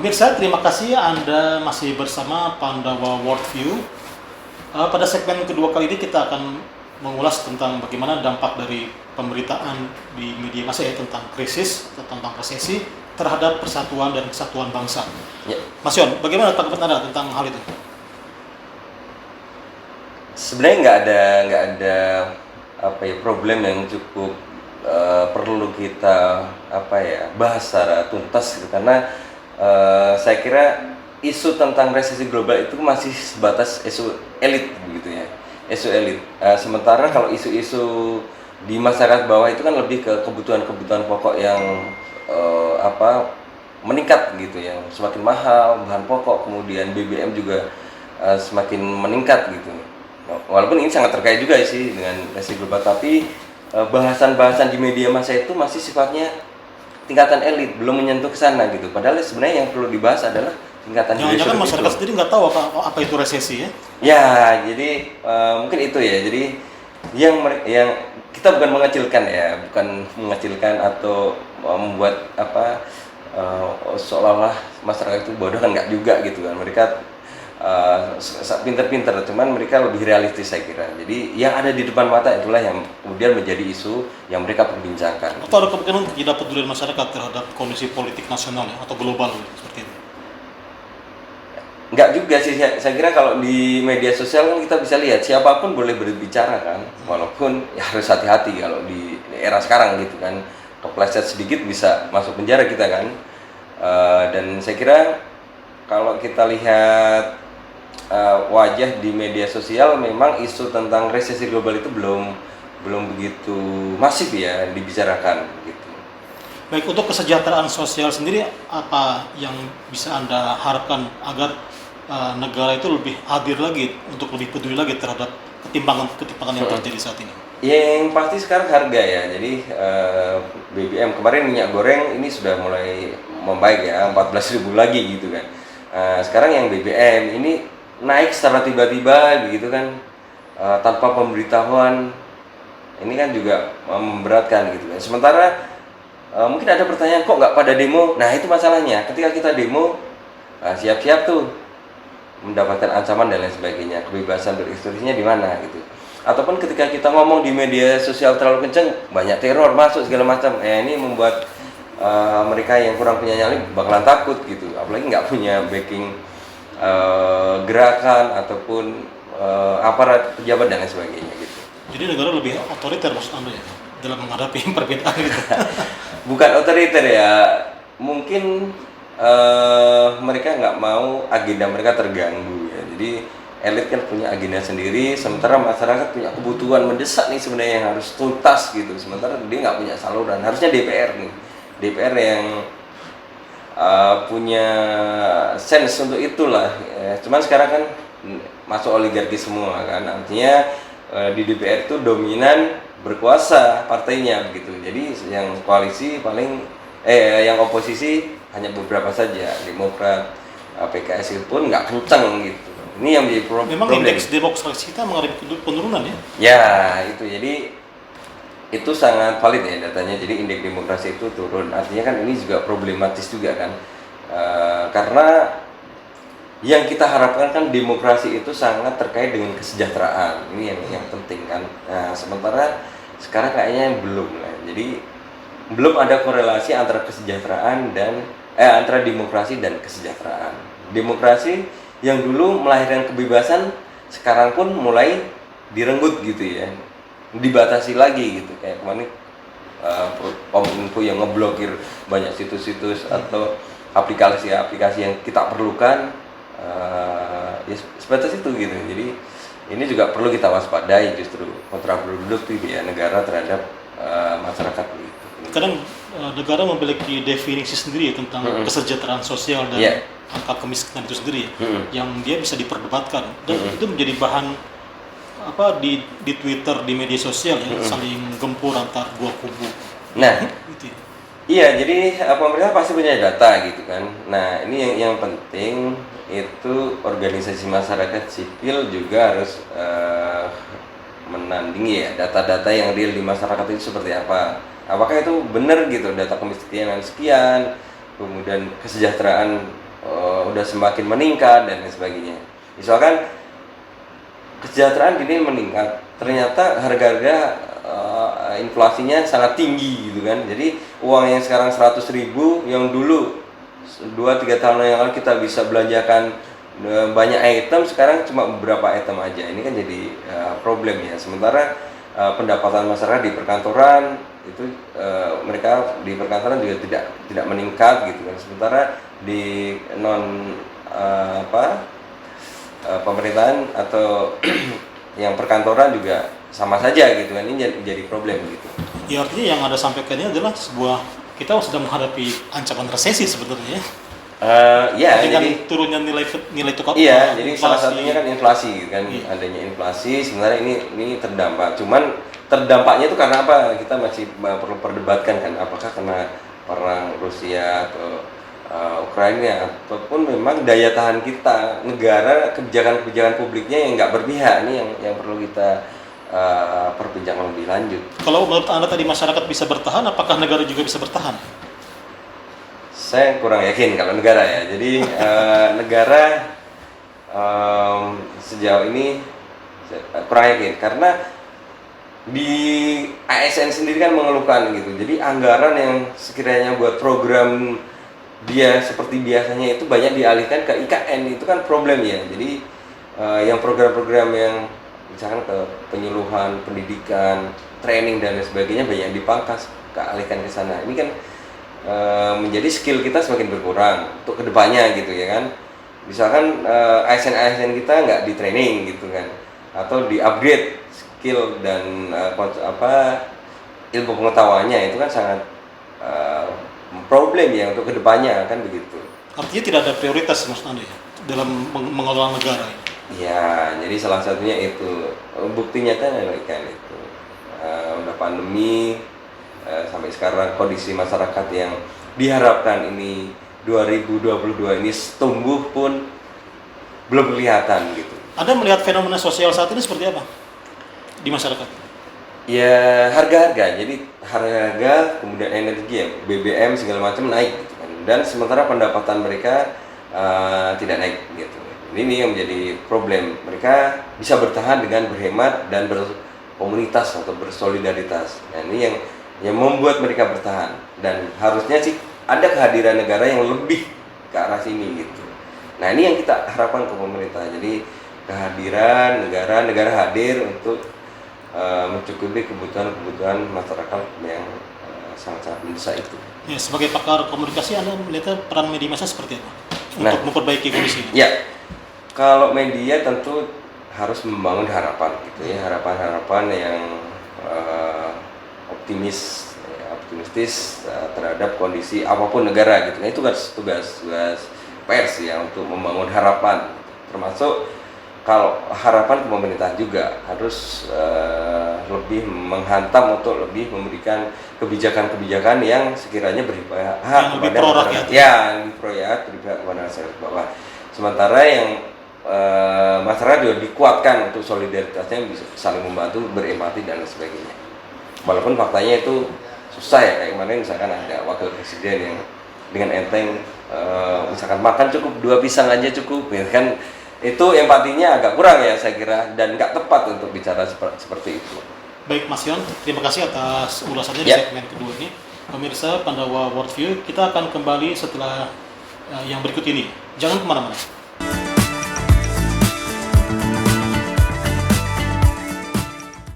Pemirsa, terima kasih Anda masih bersama Pandawa Worldview. Pada segmen kedua kali ini kita akan mengulas tentang bagaimana dampak dari pemberitaan di media massa tentang krisis, tentang resesi terhadap persatuan dan kesatuan bangsa. Ya. Mas Yon, bagaimana tanggapan Anda tentang hal itu? Sebenarnya nggak ada problem yang cukup perlu kita bahas secara tuntas gitu, karena saya kira isu tentang resesi global itu masih sebatas isu elit begitu ya, isu elit. Sementara kalau isu-isu di masyarakat bawah itu kan lebih ke kebutuhan-kebutuhan pokok yang meningkat gitu, yang semakin mahal bahan pokok, kemudian BBM juga semakin meningkat gitu. Walaupun ini sangat terkait juga sih dengan resesi global, tapi bahasan-bahasan di media massa itu masih sifatnya tingkatan elit, belum menyentuh ke sana gitu. Padahal sebenarnya yang perlu dibahas adalah tingkatan Jangan-jangan masyarakat sendiri nggak tahu apa itu resesi ya? Ya, jadi mungkin itu ya. Jadi yang kita bukan mengecilkan atau membuat seolah-olah masyarakat itu bodoh, kan nggak juga gitu kan. Mereka pinter-pinter, cuman mereka lebih realistis saya kira. Jadi yang ada di depan mata itulah yang kemudian menjadi isu yang mereka perbincangkan. Atau ada kemungkinan tidak peduli masyarakat terhadap kondisi politik nasional atau global seperti itu? Enggak juga sih, saya kira kalau di media sosial kan kita bisa lihat siapapun boleh berbicara kan, walaupun ya harus hati-hati kalau di era sekarang gitu kan, kepleset sedikit bisa masuk penjara kita kan. Dan saya kira kalau kita lihat wajah di media sosial, memang isu tentang resesi global itu belum begitu masif ya dibicarakan gitu. Baik, untuk kesejahteraan sosial sendiri apa yang bisa Anda harapkan agar negara itu lebih hadir lagi, untuk lebih peduli lagi terhadap ketimpangan yang terjadi saat ini? Yang pasti sekarang harga ya. Jadi BBM kemarin, minyak goreng ini sudah mulai membaik ya, 14.000 lagi gitu kan. Sekarang yang BBM ini naik secara tiba-tiba begitu kan, tanpa pemberitahuan, ini kan juga memberatkan gitu kan. Sementara mungkin ada pertanyaan, kok nggak pada demo? Nah itu masalahnya, ketika kita demo siap-siap tuh mendapatkan ancaman dan lain sebagainya, kebebasan berekspresinya di mana gitu. Ataupun ketika kita ngomong di media sosial terlalu kenceng, banyak teror masuk segala macam, ini membuat mereka yang kurang punya nyali bakalan takut gitu, apalagi nggak punya backing gerakan ataupun aparat pejabat dan lain sebagainya gitu. Jadi negara lebih otoriter maksud Anda ya dalam menghadapi perbedaan gitu? Bukan otoriter ya, mungkin mereka nggak mau agenda mereka terganggu ya. Jadi elit kan punya agenda sendiri, sementara masyarakat punya kebutuhan mendesak nih sebenarnya yang harus tuntas gitu. Sementara dia nggak punya saluran, harusnya DPR nih, DPR yang punya sense untuk itulah ya. Cuman sekarang kan masuk oligarki semua kan, artinya di DPR itu dominan berkuasa partainya begitu. Jadi yang koalisi paling yang oposisi hanya beberapa saja, Demokrat, PKS itu pun nggak kencang gitu. Ini yang menjadi problem. Memang indeks demokrasi kita mengalami penurunan ya? Ya itu, jadi itu sangat valid ya datanya. Jadi indeks demokrasi itu turun, artinya kan ini juga problematis juga kan, karena yang kita harapkan kan demokrasi itu sangat terkait dengan kesejahteraan, ini yang penting kan. Nah, sementara sekarang kayaknya belum lah. Jadi belum ada korelasi antara kesejahteraan dan antara demokrasi dan kesejahteraan. Demokrasi yang dulu melahirkan kebebasan sekarang pun mulai direnggut gitu ya, dibatasi lagi gitu. Kayak kemarin Kominfo yang ngeblokir banyak situs-situs atau aplikasi-aplikasi yang kita perlukan, ya sebatas itu gitu. Jadi ini juga perlu kita waspadai, justru kontraproduktif ya negara terhadap masyarakat begitu. Kadang negara memiliki definisi sendiri tentang kesejahteraan sosial dan angka kemiskinan itu sendiri yang dia bisa diperdebatkan, dan itu menjadi bahan di Twitter, di media sosial ya, saling gempur antar dua kubu. Nah, gitu. Iya, jadi pemerintah pasti punya data gitu kan. Nah, ini yang penting itu organisasi masyarakat sipil juga harus menandingi ya data-data yang real di masyarakat itu seperti apa. Apakah itu benar gitu, data kemiskinan sekian, kemudian kesejahteraan udah semakin meningkat dan lain sebagainya. Misalkan kesejahteraan gini meningkat, ternyata harga-harga inflasinya sangat tinggi gitu kan. Jadi uang yang sekarang 100.000 yang dulu 2-3 tahun yang lalu kita bisa belanjakan banyak item, sekarang cuma beberapa item aja. Ini kan jadi problem ya. Sementara pendapatan masyarakat di perkantoran itu mereka di perkantoran juga tidak meningkat gitu kan. Sementara di non pemerintahan atau yang perkantoran juga sama saja gitu kan. Ini jadi problem gitu. Ya artinya yang Anda sampaikan ini adalah kita sedang menghadapi ancaman resesi sebenarnya. Ya, dengan jadi turunnya nilai tukar uang. iya, jadi salah inflasi. satunya kan inflasi gitu kan. Iya. Adanya inflasi sebenarnya ini terdampak. Cuman terdampaknya itu karena apa? Kita masih perlu perdebatkan kan, apakah karena perang Rusia atau Ukraina, ataupun memang daya tahan kita, negara, kebijakan-kebijakan publiknya yang nggak berpihak. Ini yang perlu kita perbincangkan lebih lanjut. Kalau menurut Anda tadi masyarakat bisa bertahan, apakah negara juga bisa bertahan? Saya kurang yakin kalau negara ya. Jadi negara sejauh ini kurang yakin karena di ASN sendiri kan mengeluhkan gitu. Jadi anggaran yang sekiranya buat program dia seperti biasanya itu banyak dialihkan ke IKN, itu kan problem ya. Jadi yang program-program yang misalkan ke penyuluhan, pendidikan, training dan lain sebagainya banyak dipangkas, kealihkan ke sana. Ini kan menjadi skill kita semakin berkurang untuk kedepannya gitu ya kan. Misalkan ASN kita nggak di training gitu kan, atau di upgrade skill dan ilmu pengetahuannya, itu kan sangat problem ya untuk kedepannya kan begitu. Artinya tidak ada prioritas maksud Anda ya dalam mengelola negara ini. Ya, jadi salah satunya itu bukti nyata adalah kan itu udah pandemi sampai sekarang kondisi masyarakat yang diharapkan ini 2022 ini tumbuh pun belum kelihatan gitu. Anda melihat fenomena sosial saat ini seperti apa di masyarakat? Ya harga-harga, jadi harga kemudian energi ya, BBM segala macam naik gitu kan. Dan sementara pendapatan mereka tidak naik gitu. Ini yang menjadi problem. Mereka bisa bertahan dengan berhemat dan berkomunitas atau bersolidaritas. Nah, ini yang membuat mereka bertahan, dan harusnya sih ada kehadiran negara yang lebih ke arah sini gitu. Nah, ini yang kita harapkan ke pemerintah. Jadi kehadiran negara hadir untuk mencukupi kebutuhan masyarakat yang sangat-sangat mendesak itu. Ya, sebagai pakar komunikasi, Anda melihat peran media massa seperti apa untuk memperbaiki kondisi ini? Ya, kalau media tentu harus membangun harapan gitu ya, harapan-harapan yang optimistis terhadap kondisi apapun negara gitu. Nah, itu tugas pers ya untuk membangun harapan, termasuk kalau harapan pemerintah juga harus lebih menghantam untuk lebih memberikan kebijakan-kebijakan yang sekiranya berpihak kepada masyarakat. Ya, lebih pro-rakyat, berpihak kepada masyarakat bawah. Sementara yang masyarakat juga dikuatkan untuk solidaritasnya, bisa saling membantu, berempati dan lain sebagainya. Walaupun faktanya itu susah ya, kayak kemarin misalkan ada wakil presiden yang dengan enteng misalkan makan cukup 2 pisang aja cukup ya kan, itu empatinya agak kurang ya saya kira, dan nggak tepat untuk bicara seperti itu. Baik Mas Yon, terima kasih atas ulasannya di Ya. segmen kedua ini. Pemirsa Pandawa Worldview, kita akan kembali setelah yang berikut ini. Jangan kemana-mana.